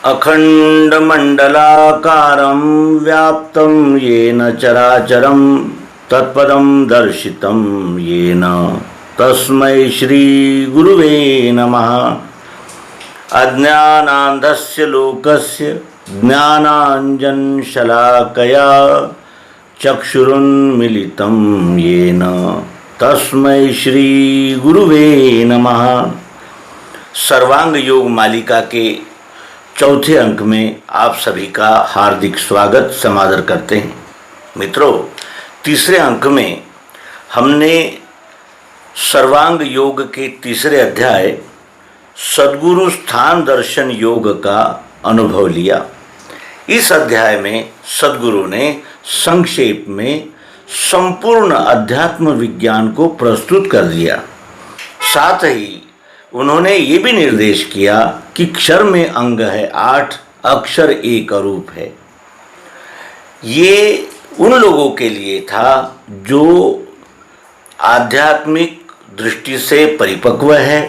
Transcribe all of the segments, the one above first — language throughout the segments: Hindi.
अखंडमंडलाकारं व्याप्तं येन चराचरं तत्पदं दर्शितं येन तस्मै श्री गुरुवे नमः। अज्ञानान्धस्य लोकस्य ज्ञानाञ्जनशलाकया चक्षुरुन्मीलितं येन तस्मै श्री गुरुवे नमः। सर्वांग योग मालिका के चौथे अंक में आप सभी का हार्दिक स्वागत समादर करते हैं। मित्रों, तीसरे अंक में हमने सर्वांग योग के तीसरे अध्याय सद्गुरु स्थान दर्शन योग का अनुभव लिया। इस अध्याय में सद्गुरु ने संक्षेप में संपूर्ण अध्यात्म विज्ञान को प्रस्तुत कर दिया। साथ ही उन्होंने ये भी निर्देश किया कि क्षर में अंग है 8, अक्षर एक अरूप है। ये उन लोगों के लिए था जो आध्यात्मिक दृष्टि से परिपक्व है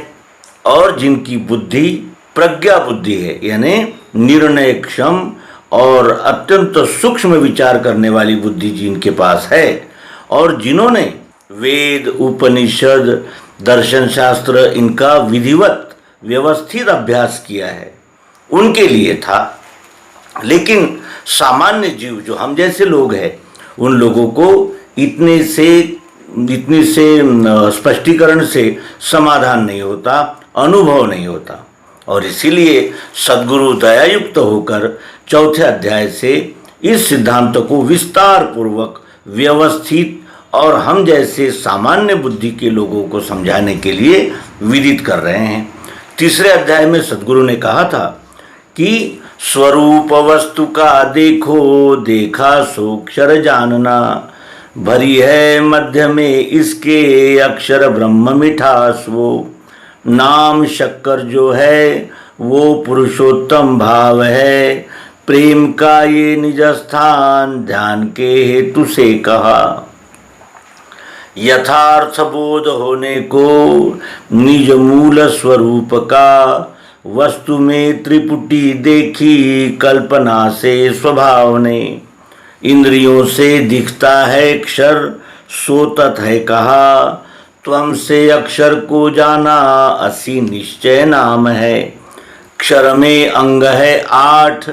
और जिनकी बुद्धि प्रज्ञा बुद्धि है, यानी निर्णयक्षम और अत्यंत सूक्ष्म विचार करने वाली बुद्धि जिनके पास है और जिन्होंने वेद, उपनिषद, दर्शन शास्त्र इनका विधिवत व्यवस्थित अभ्यास किया है, उनके लिए था। लेकिन सामान्य जीव जो हम जैसे लोग हैं, उन लोगों को इतने से स्पष्टीकरण से समाधान नहीं होता, अनुभव नहीं होता। और इसीलिए सद्गुरु दयायुक्त होकर चौथे अध्याय से इस सिद्धांत को विस्तार पूर्वक व्यवस्थित और हम जैसे सामान्य बुद्धि के लोगों को समझाने के लिए विदित कर रहे हैं। तीसरे अध्याय में सद्गुरु ने कहा था कि स्वरूप वस्तु का देखो, देखा सोक्षर जानना, भरी है मध्य में इसके अक्षर ब्रह्म मिठास वो, नाम शक्कर जो है वो पुरुषोत्तम भाव है, प्रेम का ये निज स्थान ध्यान के हेतु से कहा। यथार्थ बोध होने को निज मूल स्वरूप का, वस्तु में त्रिपुटी देखी कल्पना से स्वभाव ने, इंद्रियों से दिखता है अक्षर सोतत है कहा, त्वम से अक्षर को जाना असी निश्चय नाम है। क्षर में अंग है 8,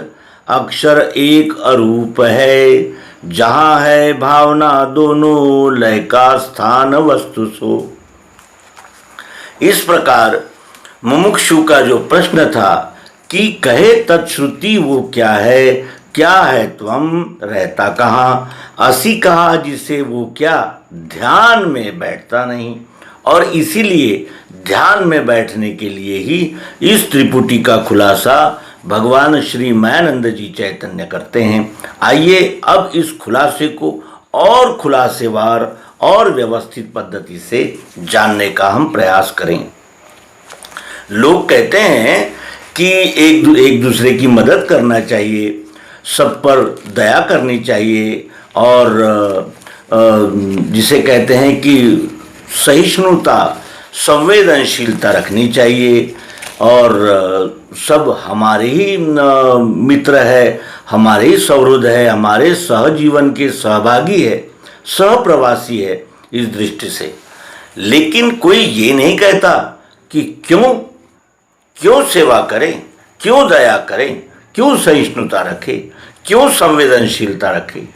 अक्षर एक अरूप है, जहाँ है भावना दोनों लय का स्थान वस्तु सो। इस प्रकार मुमुक्षु का जो प्रश्न था कि कहे तत्श्रुति वो क्या है त्वम, रहता कहाँ, असी कहा जिसे वो क्या, ध्यान में बैठता नहीं। और इसीलिए ध्यान में बैठने के लिए ही इस त्रिपुटी का खुलासा भगवान श्री मायानंद जी चैतन्य करते हैं। आइए अब इस खुलासे को और खुलासेवार और व्यवस्थित पद्धति से जानने का हम प्रयास करें। लोग कहते हैं कि एक दूसरे की मदद करना चाहिए, सब पर दया करनी चाहिए और जिसे कहते हैं कि सहिष्णुता, संवेदनशीलता रखनी चाहिए और सब हमारे ही मित्र है, हमारे ही सौहृद है, हमारे सहजीवन के सहभागी है, सहप्रवासी है इस दृष्टि से। लेकिन कोई ये नहीं कहता कि क्यों सेवा करें, क्यों दया करें, क्यों सहिष्णुता रखें, क्यों संवेदनशीलता रखें।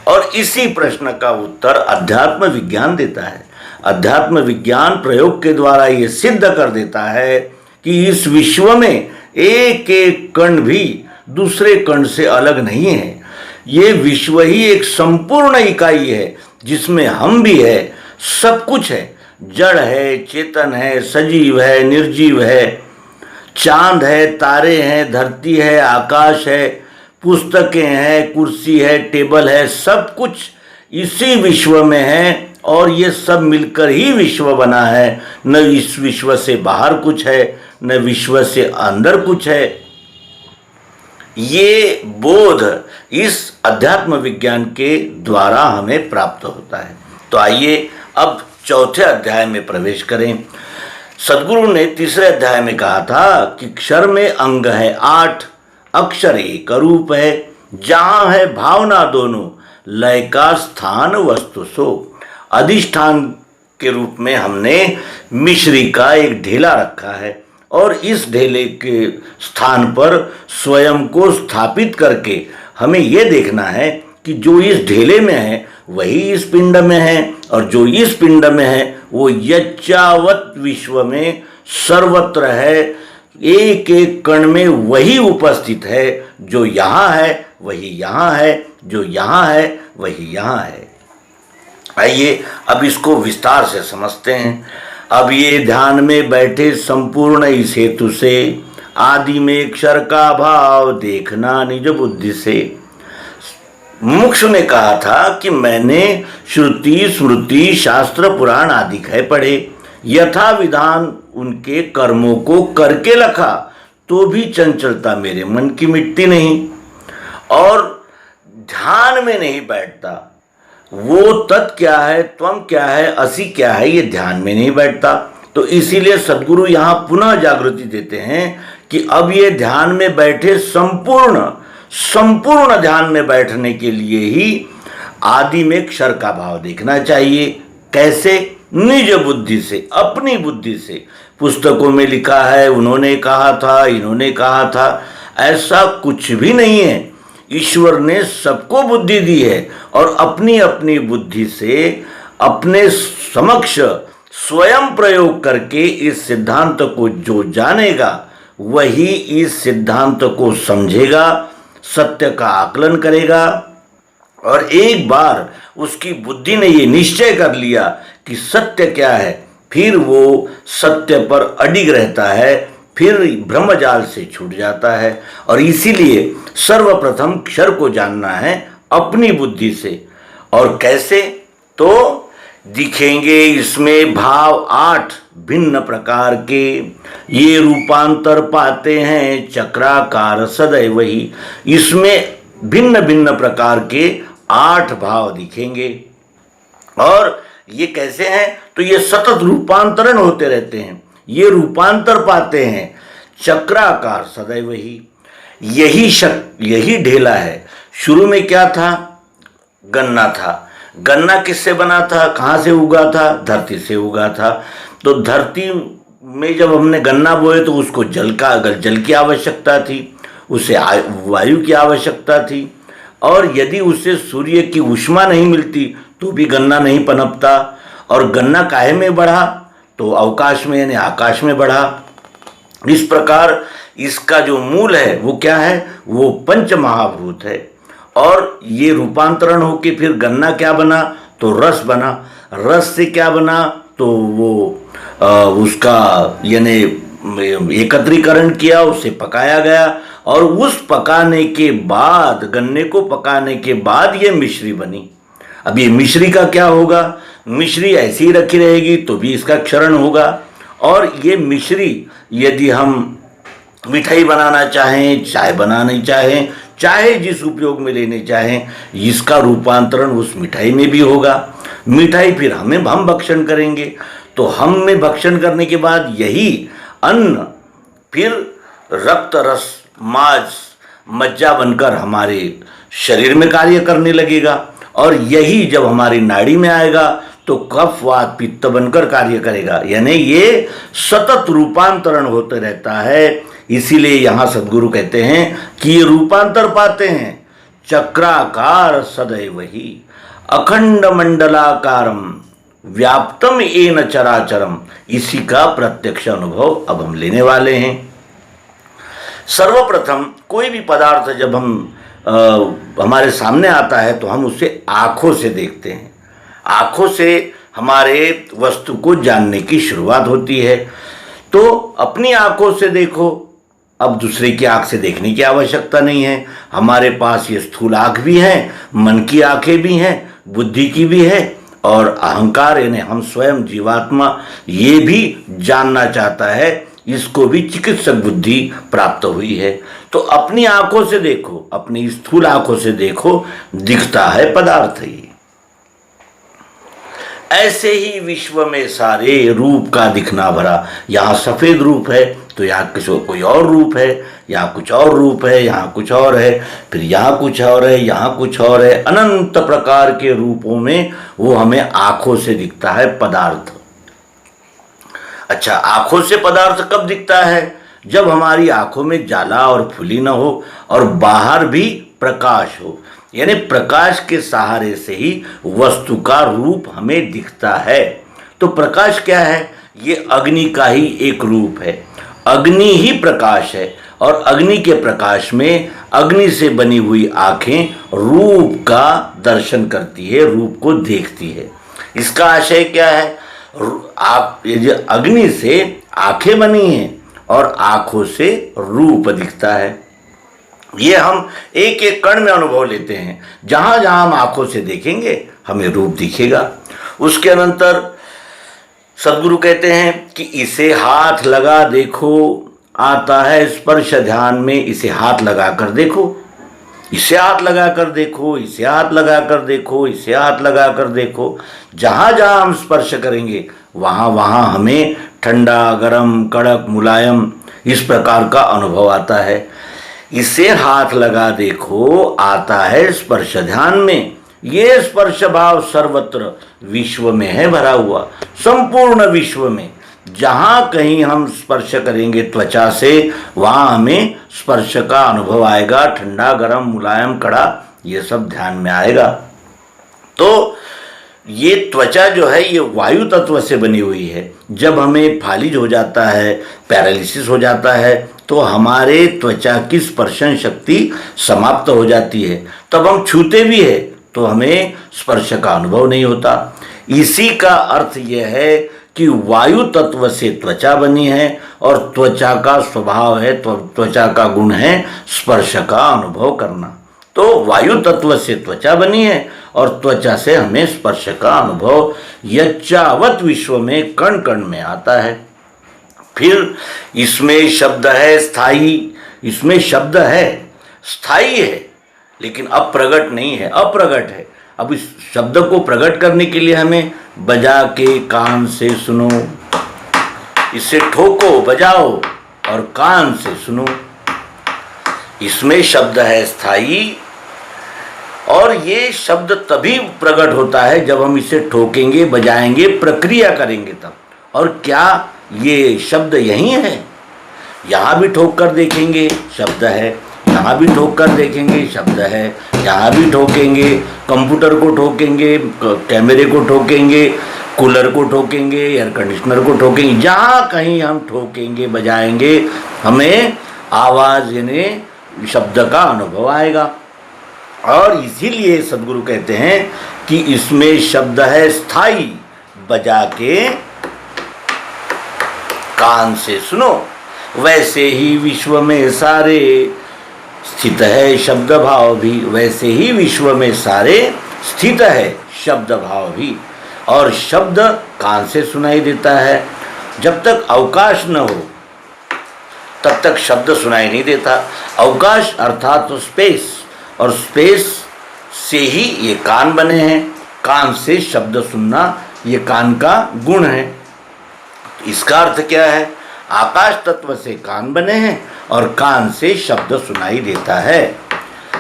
और इसी प्रश्न का उत्तर अध्यात्म विज्ञान देता है। अध्यात्म विज्ञान प्रयोग के द्वारा ये सिद्ध कर देता है कि इस विश्व में एक एक कण भी दूसरे कण से अलग नहीं है। ये विश्व ही एक संपूर्ण इकाई है जिसमें हम भी है, सब कुछ है, जड़ है, चेतन है, सजीव है, निर्जीव है, चांद है, तारे हैं, धरती है, आकाश है, पुस्तकें हैं, कुर्सी है, टेबल है, सब कुछ इसी विश्व में है और ये सब मिलकर ही विश्व बना है। न इस विश्व से बाहर कुछ है, न विश्व से अंदर कुछ है। ये बोध इस अध्यात्म विज्ञान के द्वारा हमें प्राप्त होता है। तो आइए अब चौथे अध्याय में प्रवेश करें। सद्गुरु ने तीसरे अध्याय में कहा था कि क्षर में अंग है 8, अक्षर एक रूप है, जहां है भावना दोनों, लय का स्थान वस्तु सो। अधिष्ठान के रूप में हमने मिश्री का एक ढेला रखा है और इस ढेले के स्थान पर स्वयं को स्थापित करके हमें यह देखना है कि जो इस ढेले में है वही इस पिंड में है, और जो इस पिंड में है वो यच्चावत विश्व में सर्वत्र है, एक एक कण में वही उपस्थित है। जो यहाँ है वही यहाँ है, जो यहाँ है वही यहाँ है। आइए अब इसको विस्तार से समझते हैं। अब ये ध्यान में बैठे संपूर्ण इस हेतु से आदि में अक्षर का भाव देखना निज बुद्धि से। मुक्ष ने कहा था कि मैंने श्रुति स्मृति शास्त्र पुराण आदि कहे पढ़े, यथा विधान उनके कर्मों को करके रखा, तो भी चंचलता मेरे मन की मिटती नहीं और ध्यान में नहीं बैठता। वो तत् क्या है, त्वम क्या है, असि क्या है, ये ध्यान में नहीं बैठता। तो इसीलिए सद्गुरु यहाँ पुनः जागृति देते हैं कि अब ये ध्यान में बैठे संपूर्ण ध्यान में बैठने के लिए ही आदि में क्षर का भाव देखना चाहिए। कैसे? निज बुद्धि से, अपनी बुद्धि से। पुस्तकों में लिखा है, उन्होंने कहा था, इन्होंने कहा था, ऐसा कुछ भी नहीं है। ईश्वर ने सबको बुद्धि दी है और अपनी अपनी बुद्धि से अपने समक्ष स्वयं प्रयोग करके इस सिद्धांत को जो जानेगा वही इस सिद्धांत को समझेगा, सत्य का आकलन करेगा। और एक बार उसकी बुद्धि ने ये निश्चय कर लिया कि सत्य क्या है, फिर वो सत्य पर अडिग रहता है, फिर ब्रह्मजाल से छूट जाता है। और इसीलिए सर्वप्रथम क्षर को जानना है अपनी बुद्धि से। और कैसे? तो दिखेंगे इसमें भाव 8 भिन्न प्रकार के, ये रूपांतर पाते हैं चक्राकार सदैव ही। इसमें भिन्न भिन्न प्रकार के 8 भाव दिखेंगे। और ये कैसे हैं? तो ये सतत रूपांतरण होते रहते हैं, ये रूपांतर पाते हैं चक्राकार सदैव ही। यही ढेला है। शुरू में क्या था? गन्ना था। गन्ना किससे बना था? कहाँ से उगा था? धरती से उगा था। तो धरती में जब हमने गन्ना बोए तो उसको जल की आवश्यकता थी, उसे वायु की आवश्यकता थी, और यदि उससे सूर्य की ऊष्मा नहीं मिलती तो भी गन्ना नहीं पनपता। और गन्ना काहे में बढ़ा? तो अवकाश में यानी आकाश में बढ़ा। इस प्रकार इसका जो मूल है वो क्या है? वो पंच महाभूत है। और ये रूपांतरण होके फिर गन्ना क्या बना? तो रस बना। रस से क्या बना? तो वो उसका यानी एकत्रीकरण किया, उसे पकाया गया, और उस पकाने के बाद, गन्ने को पकाने के बाद ये मिश्री बनी। अब ये मिश्री का क्या होगा? मिश्री ऐसी ही रखी रहेगी तो भी इसका क्षरण होगा। और ये मिश्री यदि हम मिठाई बनाना चाहें, चाय बनाना चाहें, चाहे जिस उपयोग में लेने चाहें, इसका रूपांतरण उस मिठाई में भी होगा। मिठाई फिर हम भक्षण करेंगे, तो हम में भक्षण करने के बाद यही अन्न फिर रक्त रस मज्जा बनकर हमारे शरीर में कार्य करने लगेगा, और यही जब हमारी नाड़ी में आएगा तो कफ वात पित्त बनकर कार्य करेगा। यानी ये सतत रूपांतरण होते रहता है। इसीलिए यहाँ सद्गुरु कहते हैं कि ये रूपांतर पाते हैं चक्राकार सदैव ही, अखंड मंडलाकारम व्याप्तम येन चराचरम। इसी का प्रत्यक्ष अनुभव अब हम लेने वाले हैं। सर्वप्रथम कोई भी पदार्थ जब हमारे सामने आता है तो हम उसे आँखों से देखते हैं। आँखों से हमारे वस्तु को जानने की शुरुआत होती है। तो अपनी आँखों से देखो, अब दूसरे की आँख से देखने की आवश्यकता नहीं है। हमारे पास ये स्थूल आँख भी है, मन की आँखें भी हैं, बुद्धि की भी है, और अहंकार यानी हम स्वयं जीवात्मा ये भी जानना चाहता है, इसको भी चिकित्सक बुद्धि प्राप्त हुई है। तो अपनी आंखों से देखो, अपनी स्थूल आंखों से देखो, दिखता है पदार्थ ही। ऐसे ही विश्व में सारे रूप का दिखना भरा। यहाँ सफेद रूप है, तो यहाँ किसी कोई और रूप है, यहाँ कुछ और रूप है, यहाँ कुछ और है, फिर यहाँ कुछ और है, यहाँ कुछ और है। अनंत प्रकार के रूपों में वो हमें आंखों से दिखता है पदार्थ। अच्छा, आंखों से पदार्थ कब दिखता है? जब हमारी आंखों में जाला और फुली न हो और बाहर भी प्रकाश हो, यानी प्रकाश के सहारे से ही वस्तु का रूप हमें दिखता है। तो प्रकाश क्या है? ये अग्नि का ही एक रूप है। अग्नि ही प्रकाश है और अग्नि के प्रकाश में अग्नि से बनी हुई आंखें रूप का दर्शन करती है, रूप को देखती है। इसका आशय क्या है? आप ये जो अग्नि से आंखें बनी हैं और आंखों से रूप दिखता है। ये हम एक एक कण में अनुभव लेते हैं। जहां जहां हम आंखों से देखेंगे हमें रूप दिखेगा। उसके अनंतर सदगुरु कहते हैं कि इसे हाथ लगा देखो, आता है स्पर्श ध्यान में, इसे हाथ लगा कर देखो, इसे हाथ लगा कर देखो, इसे हाथ लगा कर देखो, इसे हाथ लगा कर देखो। जहां जहां हम स्पर्श करेंगे वहां वहां हमें ठंडा, गरम, कड़क, मुलायम इस प्रकार का अनुभव आता है। इसे हाथ लगा देखो, आता है स्पर्श ध्यान में। ये स्पर्श भाव सर्वत्र विश्व में है भरा हुआ, संपूर्ण विश्व में। जहां कहीं हम स्पर्श करेंगे त्वचा से, वहां हमें स्पर्श का अनुभव आएगा। ठंडा, गरम, मुलायम, कड़ा, ये सब ध्यान में आएगा। तो ये त्वचा जो है ये वायु तत्व से बनी हुई है। जब हमें फालिज हो जाता है, पैरालिसिस हो जाता है, तो हमारे त्वचा की स्पर्शन शक्ति समाप्त हो जाती है। तब हम छूते भी है तो हमें स्पर्श का अनुभव नहीं होता। इसी का अर्थ यह है कि वायु तत्व से त्वचा बनी है और त्वचा का स्वभाव है, त्वचा का गुण है स्पर्श का अनुभव करना। तो वायु तत्व से त्वचा बनी है और त्वचा से हमें स्पर्श का अनुभव यच्चावत विश्व में कण कण में आता है। फिर इसमें शब्द है स्थायी, इसमें शब्द है स्थायी है लेकिन अब प्रकट नहीं है, अप्रगट है। अब इस शब्द को प्रकट करने के लिए हमें बजा के कान से सुनो, इसे ठोको, बजाओ और कान से सुनो। इसमें शब्द है स्थायी और ये शब्द तभी प्रकट होता है जब हम इसे ठोकेंगे, बजाएंगे, प्रक्रिया करेंगे तब। और क्या ये शब्द यही है? यहाँ भी ठोक कर देखेंगे शब्द है, यहाँ भी ठोक कर देखेंगे शब्द है, यहाँ भी ठोकेंगे, कंप्यूटर को ठोकेंगे, कैमरे को ठोकेंगे, कूलर को ठोकेंगे, एयर कंडीशनर को ठोकेंगे। जहाँ कहीं हम ठोकेंगे, बजाएंगे, हमें आवाज़ यानी शब्द का अनुभव आएगा। और इसीलिए सदगुरु कहते हैं कि इसमें शब्द है स्थायी, बजा के कान से सुनो। वैसे ही विश्व में सारे स्थित है शब्द भाव भी, वैसे ही विश्व में सारे स्थित है शब्द भाव भी। और शब्द कान से सुनाई देता है। जब तक अवकाश न हो तब तक शब्द सुनाई नहीं देता। अवकाश अर्थात तो स्पेस, और स्पेस से ही ये कान बने हैं। कान से शब्द सुनना ये कान का गुण है। इसका अर्थ क्या है? आकाश तत्व से कान बने हैं और कान से शब्द सुनाई देता है।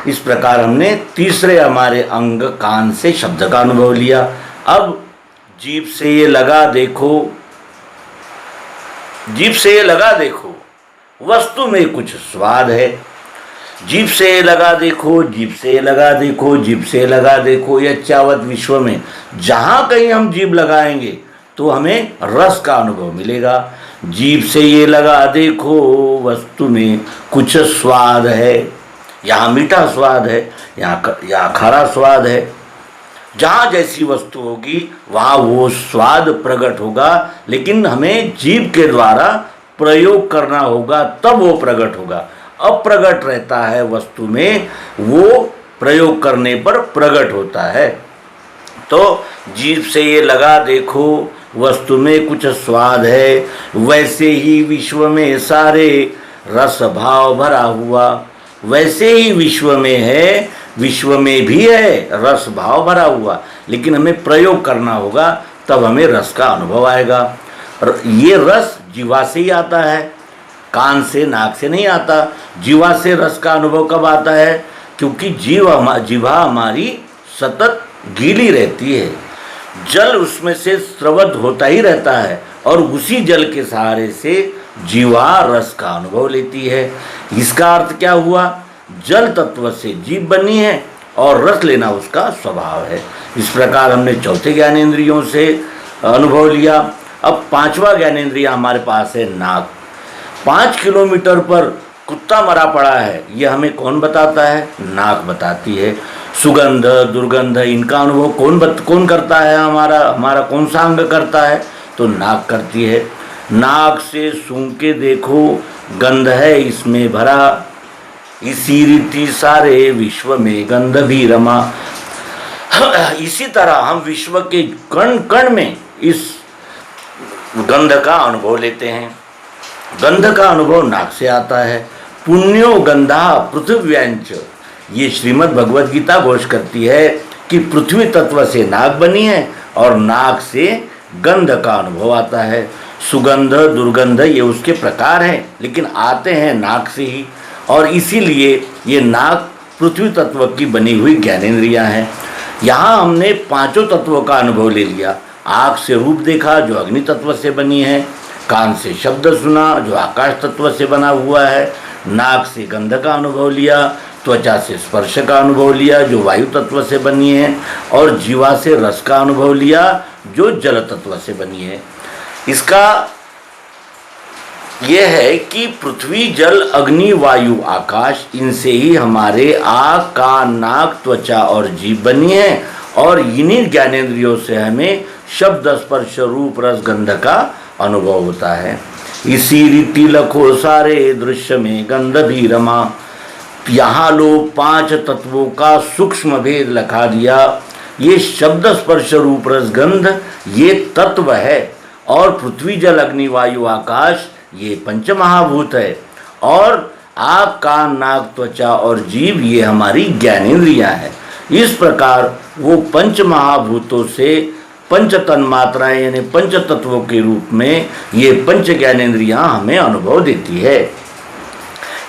इस प्रकार हमने तीसरे हमारे अंग कान से शब्द का अनुभव लिया। अब जीभ से ये लगा देखो, जीभ से ये लगा देखो, वस्तु में कुछ स्वाद है। जीभ से लगा देखो, जीभ से लगा देखो, जीभ से लगा देखो, यच्चावत विश्व में जहाँ कहीं हम जीभ लगाएंगे तो हमें रस का अनुभव मिलेगा। जीभ से ये लगा देखो, वस्तु में कुछ स्वाद है। यहाँ मीठा स्वाद है, यहाँ खारा स्वाद है। जहाँ जैसी वस्तु होगी वहाँ वो स्वाद प्रकट होगा, लेकिन हमें जीभ के द्वारा प्रयोग करना होगा, तब वो प्रकट होगा। अप्रगट रहता है वस्तु में, वो प्रयोग करने पर प्रकट होता है। तो जीभ से ये लगा देखो, वस्तु में कुछ स्वाद है। वैसे ही विश्व में सारे रस भाव भरा हुआ, वैसे ही विश्व में है, विश्व में भी है रस भाव भरा हुआ, लेकिन हमें प्रयोग करना होगा, तब हमें रस का अनुभव आएगा। ये रस जीवा से ही आता है। कान से नाक से नहीं आता। जीवा से रस का अनुभव कब आता है? क्योंकि जीवा हमारी सतत गीली रहती है, जल उसमें से स्रवत होता ही रहता है और उसी जल के सहारे से जीवा रस का अनुभव लेती है। इसका अर्थ क्या हुआ? जल तत्व से जीव बनी है और रस लेना उसका स्वभाव है। इस प्रकार हमने चौथे ज्ञानेंद्रियों से अनुभव लिया। अब पांचवा ज्ञानेंद्रिय हमारे पास है नाक। 5 किलोमीटर पर कुत्ता मरा पड़ा है, यह हमें कौन बताता है? नाक बताती है। सुगंध, दुर्गंध, इनका अनुभव कौन करता है? हमारा कौन सा अंग करता है? तो नाक करती है। नाक से सूंघ के देखो, गंध है इसमें भरा, इसी रीति सारे विश्व में गंध भी रमा। इसी तरह हम विश्व के कण कण में इस गंध का अनुभव लेते हैं। गंध का अनुभव नाक से आता है। पुण्यो गंधा पृथ्व्यांच, ये श्रीमद् भगवद गीता घोष करती है कि पृथ्वी तत्व से नाक बनी है और नाक से गंध का अनुभव आता है। सुगंध, दुर्गंध ये उसके प्रकार हैं, लेकिन आते हैं नाक से ही, और इसीलिए ये नाक पृथ्वी तत्व की बनी हुई ज्ञानेंद्रियां हैं। यहाँ हमने पांचों तत्वों का अनुभव ले लिया। आँख से रूप देखा जो अग्नि तत्व से बनी है, कान से शब्द सुना जो आकाश तत्व से बना हुआ है, नाक से गंध का अनुभव लिया, त्वचा से स्पर्श का अनुभव लिया जो वायु तत्व से बनी है, और जीवा से रस का अनुभव लिया जो जल तत्व से बनी है। इसका यह है कि पृथ्वी, जल, अग्नि, वायु, आकाश, इनसे ही हमारे आँख, कान, नाक, त्वचा और जीभ बनी है, और इन्हीं ज्ञानेंद्रियों से हमें शब्द, स्पर्श, रूप, रस, गंध का अनुभव होता है। इसी रीति लखो सारे दृश्य में गंध भी रमा। यहाँ लोग 5 तत्वों का सूक्ष्म भेद लखा दिया। ये शब्द, स्पर्श, रूप, रस, गंध ये तत्व है, और पृथ्वी, जल, अग्नि, वायु, आकाश ये पंच महाभूत है, और आँख, कान, नाक, त्वचा और जीभ ये हमारी ज्ञानेंद्रियाँ हैं। इस प्रकार वो पंच महाभूतों से पंच तन्मात्राएं यानी पंच तत्वों के रूप में ये पंच ज्ञानेंद्रियां हमें अनुभव देती है।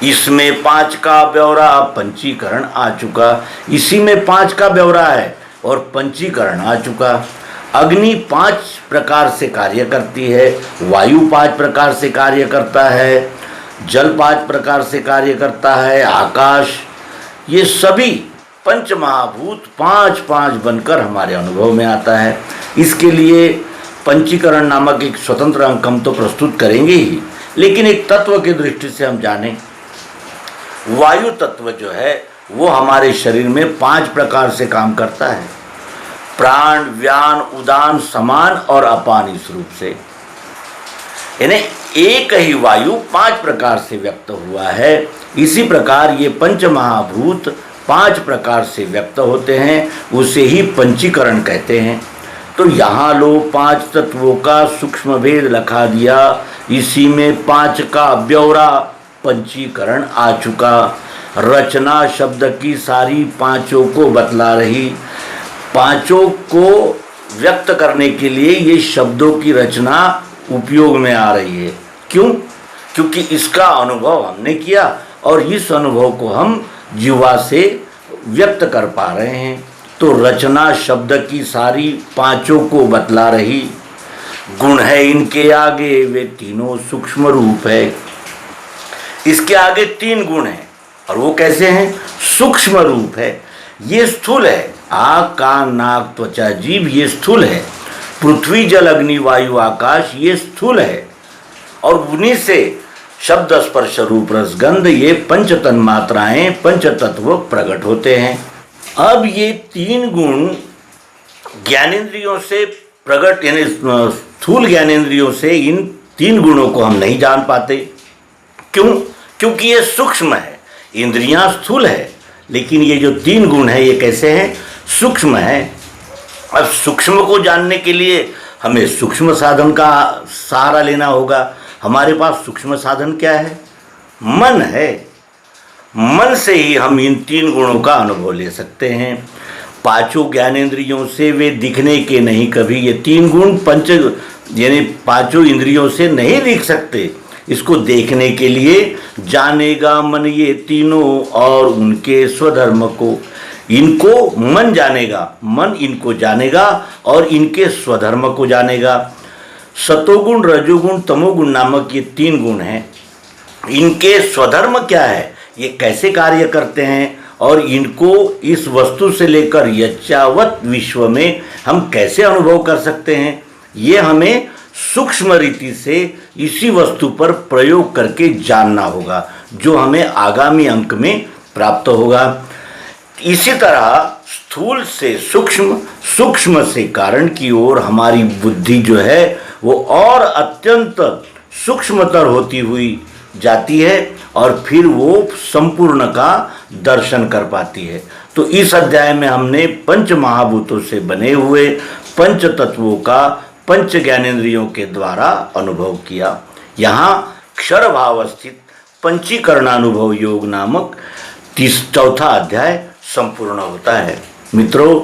इसमें 5 का ब्यौरा पंचीकरण आ चुका। इसी में 5 का ब्यौरा है और पंचीकरण आ चुका। अग्नि 5 प्रकार से कार्य करती है, वायु 5 प्रकार से कार्य करता है, जल 5 प्रकार से कार्य करता है, आकाश, ये सभी पंच महाभूत 5-5 बनकर हमारे अनुभव में आता है। इसके लिए पंचीकरण नामक एक स्वतंत्र अंक हम तो प्रस्तुत करेंगे ही, लेकिन एक तत्व की दृष्टि से हम जानें। वायु तत्व जो है वो हमारे शरीर में 5 प्रकार से काम करता है, प्राण, व्यान, उदान, समान और अपान। इस रूप से यानी एक ही वायु 5 प्रकार से व्यक्त हुआ है। इसी प्रकार ये पंच महाभूत 5 प्रकार से व्यक्त होते हैं, उसे ही पंचीकरण कहते हैं। तो यहाँ लोग 5 तत्वों का सूक्ष्म भेद लखा दिया। इसी में 5 का ब्यौरा पंचीकरण आ चुका। रचना शब्द की सारी 5 को बतला रही। 5 को व्यक्त करने के लिए ये शब्दों की रचना उपयोग में आ रही है। क्यों? क्योंकि इसका अनुभव हमने किया और इस अनुभव को हम जीवा से व्यक्त कर पा रहे हैं। तो रचना शब्द की सारी 5 को बतला रही। गुण है इनके आगे वे तीनों सूक्ष्म रूप है। इसके आगे 3 गुण हैं और वो कैसे हैं? सूक्ष्म रूप है। ये स्थूल है। आँख, कान, नाक, त्वचा, जीभ ये स्थूल है। पृथ्वी, जल, अग्नि, वायु, आकाश ये स्थूल है, और उन्हीं से शब्द, स्पर्श, रूप, रस, गंध ये पंच तन्मात्राएं, पंच तत्व प्रकट होते हैं। अब ये 3 गुण ज्ञानेंद्रियों से प्रकट यानी स्थूल ज्ञानेंद्रियों से इन 3 गुणों को हम नहीं जान पाते। क्यों? क्योंकि ये सूक्ष्म है। इंद्रियां स्थूल है, लेकिन ये जो 3 गुण है ये कैसे हैं? सूक्ष्म है। अब सूक्ष्म को जानने के लिए हमें सूक्ष्म साधन का सहारा लेना होगा। हमारे पास सूक्ष्म साधन क्या है? मन है। मन से ही हम इन 3 गुणों का अनुभव ले सकते हैं। 5 ज्ञानेंद्रियों से वे दिखने के नहीं कभी। ये 3 गुण पंच यानी 5 इंद्रियों से नहीं दिख सकते, इसको देखने के लिए जानेगा मन ये तीनों और उनके स्वधर्म को। इनको मन जानेगा, मन इनको जानेगा और इनके स्वधर्म को जानेगा। सतोगुण, रजोगुण, तमोगुण नामक ये 3 गुण हैं। इनके स्वधर्म क्या है, ये कैसे कार्य करते हैं और इनको इस वस्तु से लेकर यच्चावत विश्व में हम कैसे अनुभव कर सकते हैं, ये हमें सूक्ष्म रीति से इसी वस्तु पर प्रयोग करके जानना होगा, जो हमें आगामी अंक में प्राप्त होगा। इसी तरह स्थूल से सूक्ष्म, सूक्ष्म से कारण की ओर हमारी बुद्धि जो है वो और अत्यंत सूक्ष्मतर होती हुई जाती है और फिर वो संपूर्ण का दर्शन कर पाती है। तो इस अध्याय में हमने पंच महाभूतों से बने हुए पंच तत्वों का पंच ज्ञानेंद्रियों के द्वारा अनुभव किया। यहाँ क्षर भाव स्थित पंचीकरणानुभव योग नामक 4था अध्याय संपूर्ण होता है। मित्रों,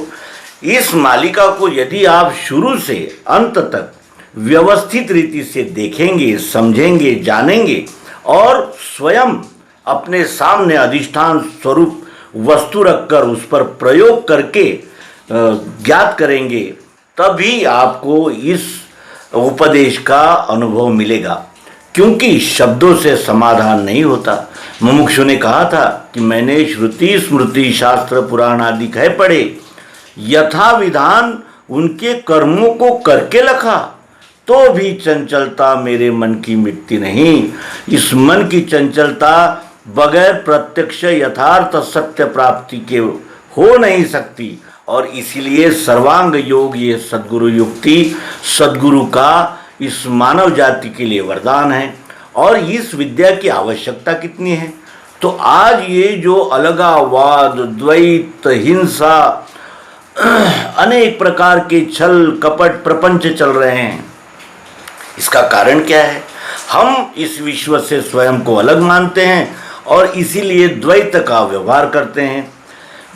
इस मालिका को यदि आप शुरू से अंत तक व्यवस्थित रीति से देखेंगे, समझेंगे, जानेंगे और स्वयं अपने सामने अधिष्ठान स्वरूप वस्तु रखकर उस पर प्रयोग करके ज्ञात करेंगे, तभी आपको इस उपदेश का अनुभव मिलेगा। क्योंकि शब्दों से समाधान नहीं होता। मुमुक्षु ने कहा था कि मैंने श्रुति, स्मृति, शास्त्र, पुराण आदि कहे पढ़े, यथा विधान उनके कर्मों को करके लखा, तो भी चंचलता मेरे मन की मिटती नहीं। इस मन की चंचलता बगैर प्रत्यक्ष यथार्थ सत्य प्राप्ति के हो नहीं सकती और इसीलिए सर्वांग योग, ये सद्गुरु युक्ति, सद्गुरु का इस मानव जाति के लिए वरदान है। और इस विद्या की आवश्यकता कितनी है, तो आज ये जो अलगावाद, द्वैत, हिंसा, अनेक प्रकार के छल कपट प्रपंच चल रहे हैं, इसका कारण क्या है? हम इस विश्व से स्वयं को अलग मानते हैं और इसीलिए द्वैत का व्यवहार करते हैं।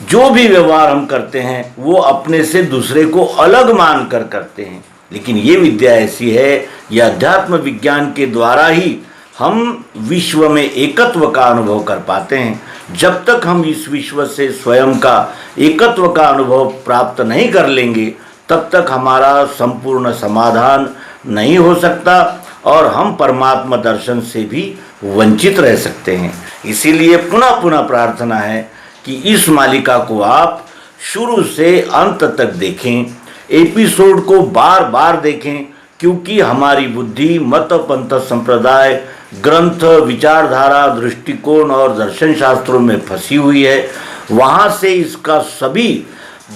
जो भी व्यवहार हम करते हैं वो अपने से दूसरे को अलग मानकर करते हैं। लेकिन ये विद्या ऐसी है, यह अध्यात्म विज्ञान के द्वारा ही हम विश्व में एकत्व का अनुभव कर पाते हैं। जब तक हम इस विश्व से स्वयं का एकत्व का अनुभव प्राप्त नहीं कर लेंगे, तब तक हमारा संपूर्ण समाधान नहीं हो सकता और हम परमात्मा दर्शन से भी वंचित रह सकते हैं। इसीलिए पुनः पुनः प्रार्थना है कि इस मालिका को आप शुरू से अंत तक देखें, एपिसोड को बार बार देखें, क्योंकि हमारी बुद्धि मत, पंथ, संप्रदाय, ग्रंथ, विचारधारा, दृष्टिकोण और दर्शन शास्त्रों में फंसी हुई है। वहाँ से इसका सभी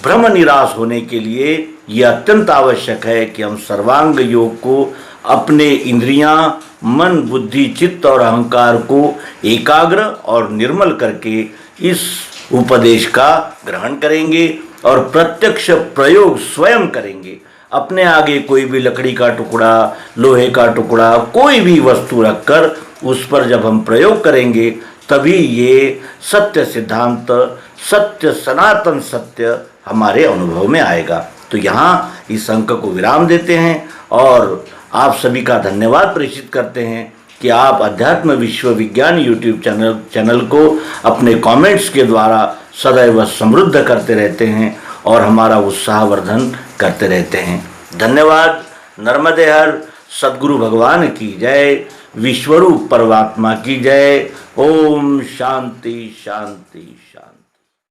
भ्रम निराश होने के लिए यह अत्यंत आवश्यक है कि हम सर्वांग योग को अपने इंद्रियां, मन, बुद्धि, चित्त और अहंकार को एकाग्र और निर्मल करके इस उपदेश का ग्रहण करेंगे और प्रत्यक्ष प्रयोग स्वयं करेंगे। अपने आगे कोई भी लकड़ी का टुकड़ा, लोहे का टुकड़ा, कोई भी वस्तु रखकर उस पर जब हम प्रयोग करेंगे, तभी ये सत्य सिद्धांत, सत्य सनातन सत्य हमारे अनुभव में आएगा। तो यहाँ इस अंक को विराम देते हैं और आप सभी का धन्यवाद प्रेषित करते हैं कि आप अध्यात्म विश्व विज्ञान यूट्यूब चैनल को अपने कमेंट्स के द्वारा सदैव समृद्ध करते रहते हैं और हमारा उत्साहवर्धन करते रहते हैं। धन्यवाद। नर्मदे हर। सद्गुरु भगवान की जय। विश्वरूप परमात्मा की जय। ओम शांति शांति शांति।